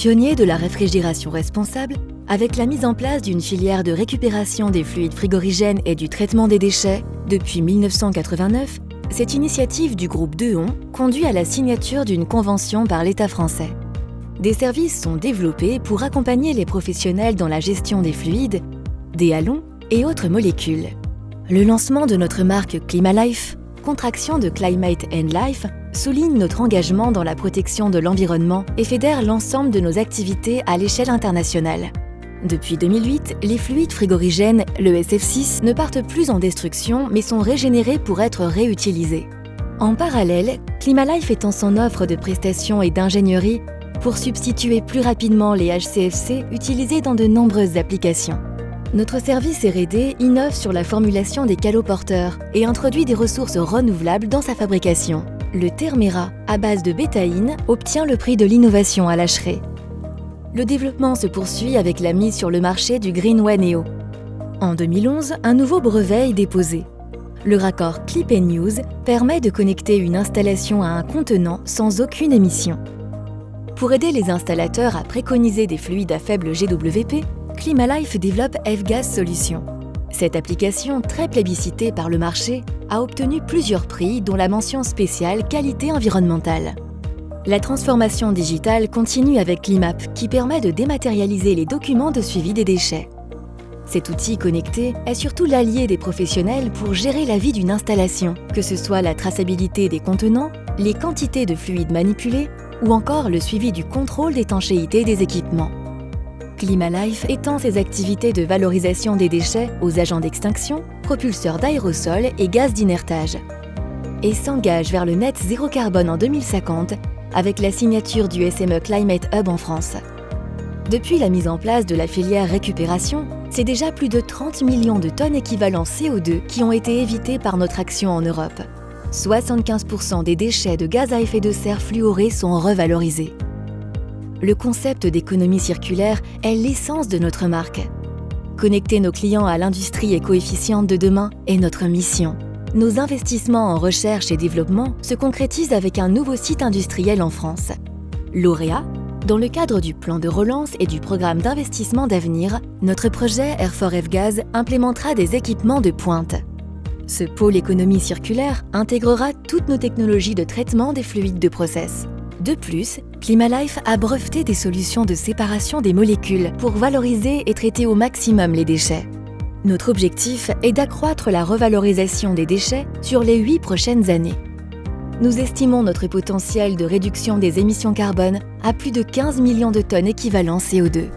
pionnier de la réfrigération responsable, avec la mise en place d'une filière de récupération des fluides frigorigènes et du traitement des déchets, depuis 1989, cette initiative du groupe Dehon conduit à la signature d'une convention par l'État français. Des services sont développés pour accompagner les professionnels dans la gestion des fluides, des halons et autres molécules. Le lancement de notre marque Climalife, contraction de Climate and Life, souligne notre engagement dans la protection de l'environnement et fédère l'ensemble de nos activités à l'échelle internationale. Depuis 2008, les fluides frigorigènes, le SF6, ne partent plus en destruction mais sont régénérés pour être réutilisés. En parallèle, Climalife étend son offre de prestations et d'ingénierie pour substituer plus rapidement les HCFC utilisés dans de nombreuses applications. Notre service R&D innove sur la formulation des caloporteurs et introduit des ressources renouvelables dans sa fabrication. Le Thermera, à base de bétaïne, obtient le prix de l'innovation à l'Hacheret. Le développement se poursuit avec la mise sur le marché du Greenway Neo. En 2011, un nouveau brevet est déposé. Le raccord Clip & Use permet de connecter une installation à un contenant sans aucune émission. Pour aider les installateurs à préconiser des fluides à faible GWP, Climalife développe F-Gas Solutions. Cette application, très plébiscitée par le marché, a obtenu plusieurs prix dont la mention spéciale qualité environnementale. La transformation digitale continue avec Climap qui permet de dématérialiser les documents de suivi des déchets. Cet outil connecté est surtout l'allié des professionnels pour gérer la vie d'une installation, que ce soit la traçabilité des contenants, les quantités de fluides manipulés ou encore le suivi du contrôle d'étanchéité des équipements. Climalife étend ses activités de valorisation des déchets aux agents d'extinction, propulseurs d'aérosols et gaz d'inertage. Et s'engage vers le net zéro carbone en 2050 avec la signature du SME Climate Hub en France. Depuis la mise en place de la filière récupération, c'est déjà plus de 30 millions de tonnes équivalent CO2 qui ont été évitées par notre action en Europe. 75% des déchets de gaz à effet de serre fluorés sont revalorisés. Le concept d'économie circulaire est l'essence de notre marque. Connecter nos clients à l'industrie éco-efficiente de demain est notre mission. Nos investissements en recherche et développement se concrétisent avec un nouveau site industriel en France. Lauréat, dans le cadre du plan de relance et du programme d'investissement d'avenir, notre projet Air4F-Gaz implémentera des équipements de pointe. Ce pôle économie circulaire intégrera toutes nos technologies de traitement des fluides de process. De plus, Climalife a breveté des solutions de séparation des molécules pour valoriser et traiter au maximum les déchets. Notre objectif est d'accroître la revalorisation des déchets sur les 8 prochaines années. Nous estimons notre potentiel de réduction des émissions carbone à plus de 15 millions de tonnes équivalent CO2.